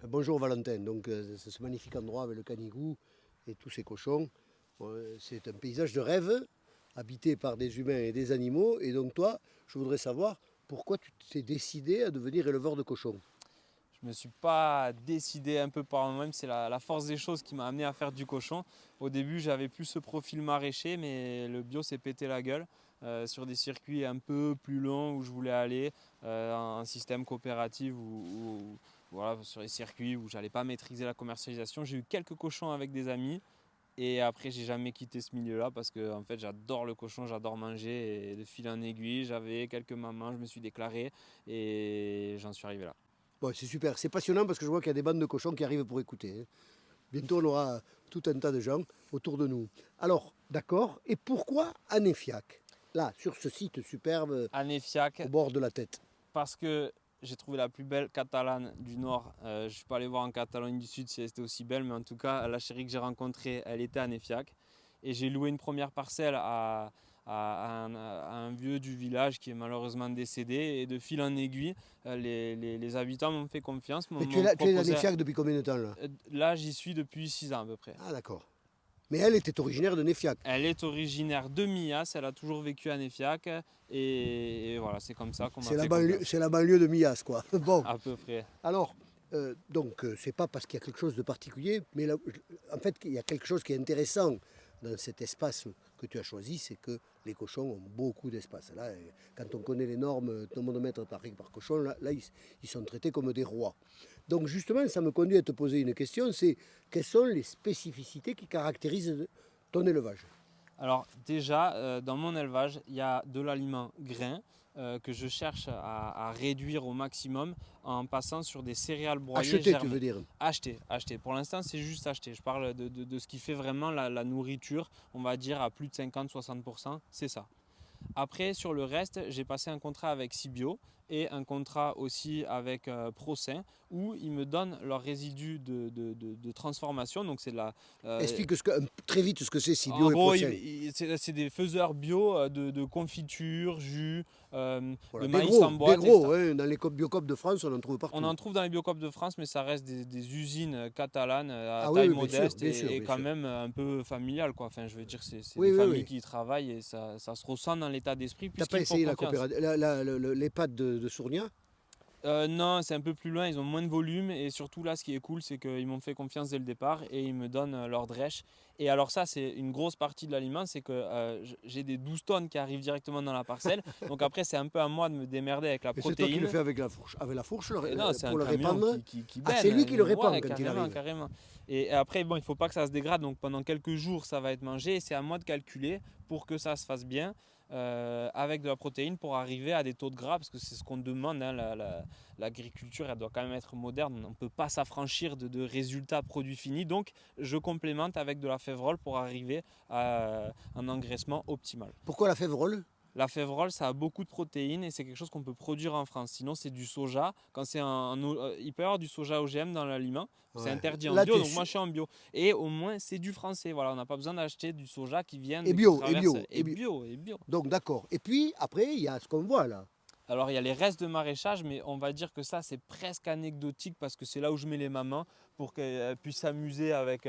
Bonjour Valentin, donc c'est ce magnifique endroit avec le Canigou et tous ces cochons. C'est un paysage de rêve habité par des humains et des animaux. Et donc toi, je voudrais savoir pourquoi tu t'es décidé à devenir éleveur de cochons. Je ne me suis pas décidé un peu par moi-même, c'est la force des choses qui m'a amené à faire du cochon. Au début, j'avais plus ce profil maraîcher, mais le bio s'est pété la gueule sur des circuits un peu plus longs où je voulais aller, un système coopératif voilà, sur les circuits où j'allais pas maîtriser la commercialisation. J'ai eu quelques cochons avec des amis et après, j'ai jamais quitté ce milieu-là parce que en fait, j'adore le cochon, j'adore manger et de fil en aiguille, j'avais quelques mamans, je me suis déclaré et j'en suis arrivé là. Bon, c'est super, c'est passionnant parce que je vois qu'il y a des bandes de cochons qui arrivent pour écouter, hein. Bientôt, on aura tout un tas de gens autour de nous. Alors, d'accord, et pourquoi Anéfiac? Là, sur ce site superbe À Nefiac, au bord de la tête. parce que j'ai trouvé la plus belle catalane du Nord. Je ne suis pas allé voir en Catalogne du Sud si elle était aussi belle, mais en tout cas, la chérie que j'ai rencontrée, elle était à Nefiac. Et j'ai loué une première parcelle à un vieux du village qui est malheureusement décédé. Et de fil en aiguille, les habitants m'ont fait confiance, Mais m'ont tu es à proposé. Anéfiac depuis combien de temps là? Là, j'y suis depuis 6 ans à peu près. Ah d'accord. Mais elle était originaire de Néfiac. Elle est originaire de Millas, elle a toujours vécu à Nefiac. Et voilà, c'est comme ça qu'on m'a fait confiance. C'est la banlieue de Millas, quoi. Bon, À peu près. alors, c'est pas parce qu'il y a quelque chose de particulier, mais là, en fait, il y a quelque chose qui est intéressant dans cet espace que tu as choisi, c'est que les cochons ont beaucoup d'espace. Là, quand on connaît les normes thermomètres par cochon, là, ils sont traités comme des rois. Donc justement, ça me conduit à te poser une question, c'est quelles sont les spécificités qui caractérisent ton élevage? Alors déjà, dans mon élevage, il y a de l'aliment grain que je cherche à réduire au maximum en passant sur des céréales broyées Acheter, tu germées. veux dire? Acheter, acheter. Pour l'instant, c'est juste acheter. Je parle de ce qui fait vraiment la nourriture, on va dire à plus de 50-60%, c'est ça. Après, sur le reste, j'ai passé un contrat avec Cibio et un contrat aussi avec Procin où ils me donnent leurs résidus de transformation. Donc, c'est de la. Explique très vite ce que c'est En Sibio et gros, Procin. c'est des faiseurs bio de confiture, jus, Voilà, de maïs en des boîte, etc. gros, hein, dans les biocopes de France, on en trouve On partout. en trouve dans les Biocop de France, mais ça reste des usines catalanes à Ah oui, taille oui, bien sûr, modeste bien sûr, et bien quand sûr. même un peu familiale, quoi. Enfin, je veux dire, c'est Oui, des oui, familles oui. qui y travaillent et ça se ressent dans l'état d'esprit T'as pas puisqu'ils me font essayé la confiance. coopérative, les pâtes de Sournia? Non, c'est un peu plus loin, ils ont moins de volume et surtout là, ce qui est cool, c'est qu'ils m'ont fait confiance dès le départ et ils me donnent leur drèche. Et alors ça, c'est une grosse partie de l'aliment, c'est que j'ai des 12 tonnes qui arrivent directement dans la parcelle. Donc après, c'est un peu à moi de me démerder avec la Et c'est toi qui le protéine. fais avec la fourche Et non, c'est un pour le camion répandre? qui Ah, benne. c'est lui qui le répand Ouais, quand il carrément, arrive. carrément. Et après, bon, il faut pas que ça se dégrade. Donc pendant quelques jours, ça va être mangé. Et c'est à moi de calculer pour que ça se fasse bien avec de la protéine pour arriver à des taux de gras. Parce que c'est ce qu'on demande, hein, l'agriculture, elle doit quand même être moderne. On ne peut pas s'affranchir de résultats produits finis. Donc je complémente avec de la févrole pour arriver à un engraissement optimal. Pourquoi la févrole? La févrole, ça a beaucoup de protéines et c'est quelque chose qu'on peut produire en France. Sinon, c'est du soja. Quand c'est il peut y avoir du soja OGM dans l'aliment. C'est Ouais. interdit en Là, bio, donc moi je suis en bio. Et au moins, c'est du français. Voilà, on n'a pas besoin d'acheter du soja Et qui bio, et traverse bio, et bio, et bio. Donc d'accord. Et puis après, il y a ce qu'on voit là. Alors, il y a les restes de maraîchage, mais on va dire que ça, c'est presque anecdotique parce que c'est là où je mets les mamans pour qu'elles puissent s'amuser avec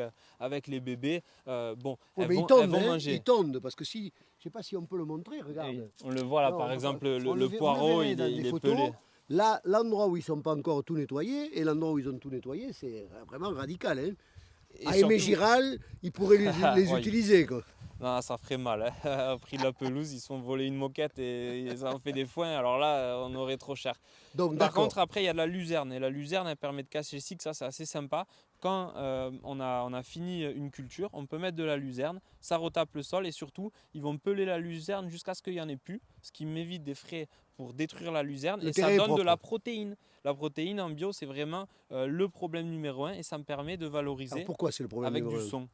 les bébés. Bon, Oui, mais elles vont hein, ils manger. tondent, parce que si, je sais pas si on peut le montrer, Et regarde. on le voit là, Non, par exemple, vous le poireau, verrez dans des il est pelé. photos. Là, l'endroit où ils sont pas encore tout nettoyés et l'endroit où ils ont tout nettoyé, c'est vraiment radical, hein. Et À Aimé surtout, Giral, ils pourraient les oui. utiliser, quoi. Non, ça ferait mal, hein. Au prix de la pelouse, ils se font voler une moquette et ça en fait des foins. Alors là, on aurait trop cher. Donc Par d'accord. contre, après, il y a de la luzerne. Et la luzerne, elle permet de casser le cycle. Ça, c'est assez sympa. Quand on a fini une culture, on peut mettre de la luzerne. Ça retape le sol. Et surtout, ils vont peler la luzerne jusqu'à ce qu'il n'y en ait plus. Ce qui m'évite des frais pour détruire la luzerne. Le Et ça terrain est donne de la propre. protéine. La protéine en bio, c'est vraiment le problème numéro un. Et ça me permet de Alors valoriser pourquoi c'est le problème avec numéro du un? son.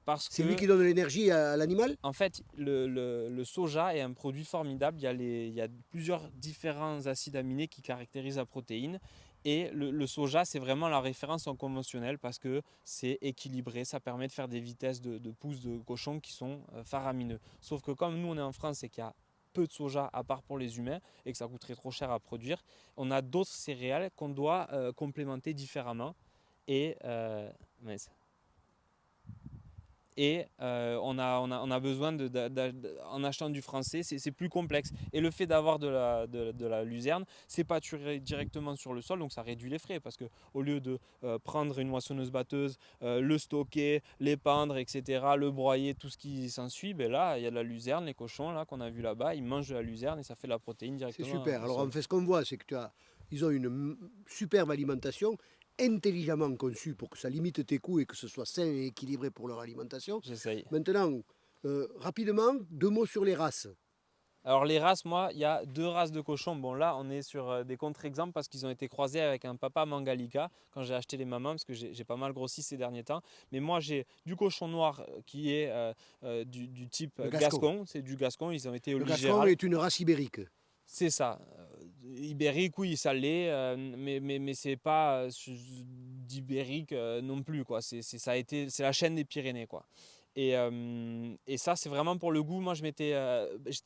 Parce C'est lui que qui donne l'énergie à l'animal? en fait, le soja est un produit formidable. Il y a plusieurs différents acides aminés qui caractérisent la protéine. Et le soja, c'est vraiment la référence en conventionnel parce que c'est équilibré. Ça permet de faire des vitesses de pouces de cochon qui sont faramineux. Sauf que comme nous, on est en France et qu'il y a peu de soja à part pour les humains et que ça coûterait trop cher à produire. On a d'autres céréales qu'on doit complémenter différemment et mince. Et on a besoin, en achetant du français, c'est plus complexe. Et le fait d'avoir de la luzerne, c'est pâturer directement sur le sol, donc ça réduit les frais. Parce qu'au lieu de prendre une moissonneuse-batteuse, le stocker, l'épandre, etc., le broyer, tout ce qui s'ensuit, ben là, il y a de la luzerne, les cochons là qu'on a vu là-bas, ils mangent de la luzerne et ça fait de la protéine C'est directement super. au Alors sol. en fait, ce qu'on voit, c'est que ils ont une superbe alimentation, intelligemment conçue pour que ça limite tes coûts et que ce soit sain et équilibré pour leur alimentation. J'essaye. Maintenant, rapidement, 2 mots sur les races. Alors les races, moi, il y a 2 races de cochons. Bon là, on est sur des contre-exemples parce qu'ils ont été croisés avec un papa Mangalica quand j'ai acheté les mamans parce que j'ai pas mal grossi ces derniers temps. Mais moi, j'ai du cochon noir qui est du type Le gascon. gascon. C'est du gascon, ils ont été au Le gascon Ligéral. est une race ibérique. C'est ça. Ibérique, oui, ça l'est, mais c'est pas d'ibérique non plus, quoi. Ça a été, c'est la chaîne des Pyrénées, quoi. Et ça, c'est vraiment pour le goût. Moi, j'étais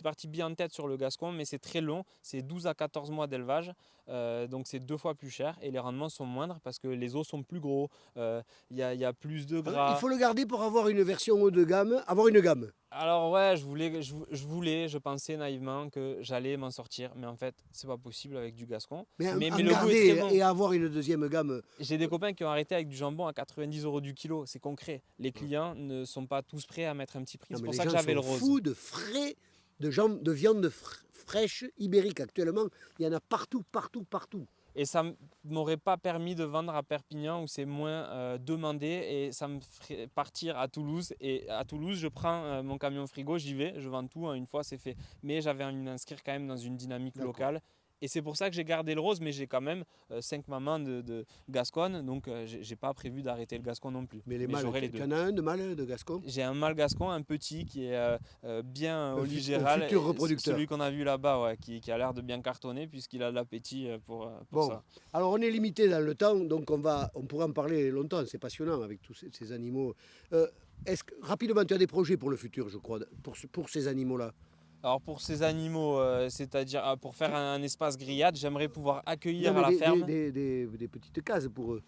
parti bien en tête sur le gascon, mais c'est très long. C'est 12 à 14 mois d'élevage, donc c'est 2 fois plus cher et les rendements sont moindres parce que les os sont plus gros. Il y a plus de Il gras. faut le garder pour avoir une version haut de gamme, avoir une gamme. Alors ouais, je pensais naïvement que j'allais m'en sortir, mais en fait, c'est pas possible avec du gascon. Mais Mais en le goût est très garder bon. et avoir une deuxième gamme. J'ai des copains qui ont arrêté avec du jambon à 90 € du kilo, c'est concret. Les clients ne sont pas tous prêts à mettre un petit prix, Non, c'est mais pour les ça que gens j'avais le sont rose. fous de frais, de viande fraîche ibérique. Actuellement, il y en a partout, partout, partout. Et ça ne m'aurait pas permis de vendre à Perpignan où c'est moins demandé et ça me ferait partir à Toulouse. Et à Toulouse, je prends mon camion frigo, j'y vais, je vends tout, hein, une fois c'est fait. Mais j'avais envie de m'inscrire quand même dans une dynamique D'accord. locale. Et c'est pour ça que j'ai gardé le rose, mais j'ai quand même 5 mamans de Gascogne, donc j'ai pas prévu d'arrêter le Gascon non plus. Mais les mâles, j'aurai les tu deux. en as un de mâle de gascon? J'ai un mâle gascon, un petit qui est bien au Un Ligéral, futur reproducteur. celui qu'on a vu là-bas, ouais, qui a l'air de bien cartonner puisqu'il a de l'appétit pour Bon, ça. alors on est limité dans le temps, donc on pourra en parler longtemps, c'est passionnant avec tous ces animaux. Rapidement, tu as des projets pour le futur, je crois, pour ces animaux-là? Alors pour ces animaux, c'est-à-dire pour faire un espace grillade, j'aimerais pouvoir accueillir Non, à mais la ferme. des petites cases pour eux.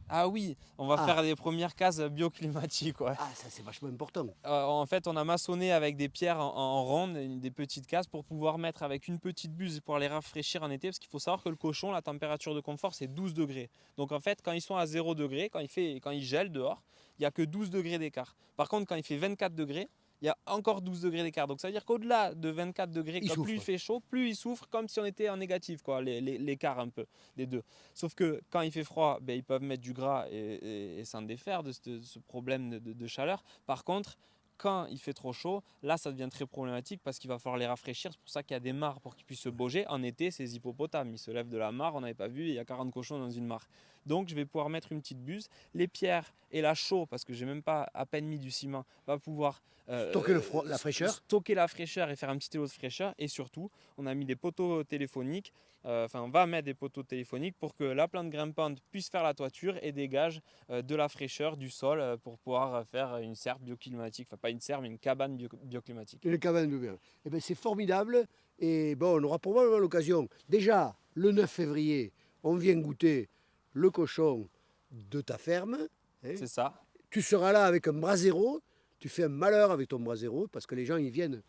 Ah oui, on va faire des premières cases bioclimatiques. Ouais. Ah, ça c'est vachement important. En fait, on a maçonné avec des pierres en ronde, des petites cases pour pouvoir mettre avec une petite buse pour les rafraîchir en été. Parce qu'il faut savoir que le cochon, la température de confort, c'est 12 degrés. Donc en fait, quand ils sont à 0 degré, quand il gèle dehors, il n'y a que 12 degrés d'écart. Par contre, quand il fait 24 degrés, il y a encore 12 degrés d'écart. Donc ça veut dire qu'au-delà de 24 degrés, plus il fait chaud, plus il souffre, comme si on était en négatif, quoi, l'écart un peu des deux. Sauf que quand il fait froid, ils peuvent mettre du gras et s'en défaire de ce problème de chaleur. Par contre, quand il fait trop chaud, là ça devient très problématique parce qu'il va falloir les rafraîchir. C'est pour ça qu'il y a des mares pour qu'ils puissent se bouger. En été, ces hippopotames, ils se lèvent de la mare, on n'avait pas vu, il y a 40 cochons dans une mare. Donc je vais pouvoir mettre une petite buse. Les pierres et la chaux, parce que j'ai même pas à peine mis du ciment, va pouvoir stocker la fraîcheur. Stocker la fraîcheur et faire un petit îlot de fraîcheur. Et surtout, on a mis des poteaux téléphoniques. On va mettre des poteaux téléphoniques pour que la plante grimpante puisse faire la toiture et dégage de la fraîcheur du sol pour pouvoir faire une serre bioclimatique. Enfin, pas une serre, mais une cabane bioclimatique. Une cabane de bien. Eh ben, c'est formidable. Et bon, on aura probablement l'occasion. Déjà, le 9 février, on vient goûter le cochon de ta ferme. Hein. C'est ça. Tu seras là avec un brasero. Tu fais un malheur avec ton brasero parce que les gens ils viennent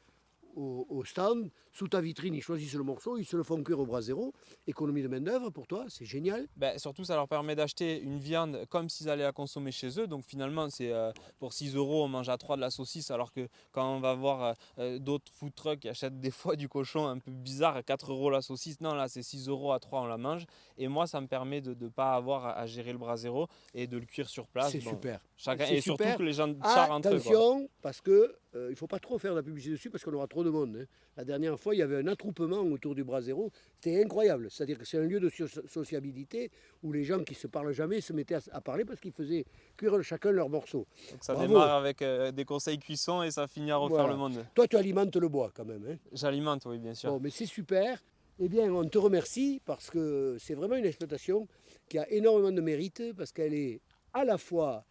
au stand, sous ta vitrine, ils choisissent le morceau, ils se le font cuire au brasero. Économie de main-d'œuvre pour toi, c'est génial. Surtout, ça leur permet d'acheter une viande comme s'ils allaient la consommer chez eux. Donc finalement, c'est pour 6 €, on mange à 3 de la saucisse. Alors que quand on va voir d'autres food trucks qui achètent des fois du cochon un peu bizarre, à 4 € la saucisse, non, là c'est 6 € à 3, on la mange. Et moi, ça me permet de ne pas avoir à gérer le brasero et de le cuire sur place. C'est super. Et surtout que les gens charrent entre eux. Attention, parce que il ne faut pas trop faire de la publicité dessus parce qu'on aura trop de monde. Hein. La dernière fois, il y avait un attroupement autour du brasero. C'était incroyable. C'est-à-dire que c'est un lieu de sociabilité où les gens qui ne se parlent jamais se mettaient à parler parce qu'ils faisaient cuire chacun leur morceau. Donc ça Bravo. démarre avec des conseils cuisson et ça finit à refaire le monde. Toi, tu alimentes le bois quand même. Hein. J'alimente, oui, bien sûr. Bon, mais c'est super. Eh bien, on te remercie parce que c'est vraiment une exploitation qui a énormément de mérite parce qu'elle est à la fois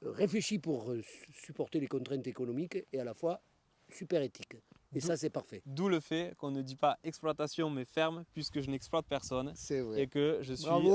réfléchie pour supporter les contraintes économiques et à la fois super éthique. Et ça, c'est parfait. D'où le fait qu'on ne dit pas exploitation mais ferme, puisque je n'exploite personne C'est vrai. et que je suis Bravo.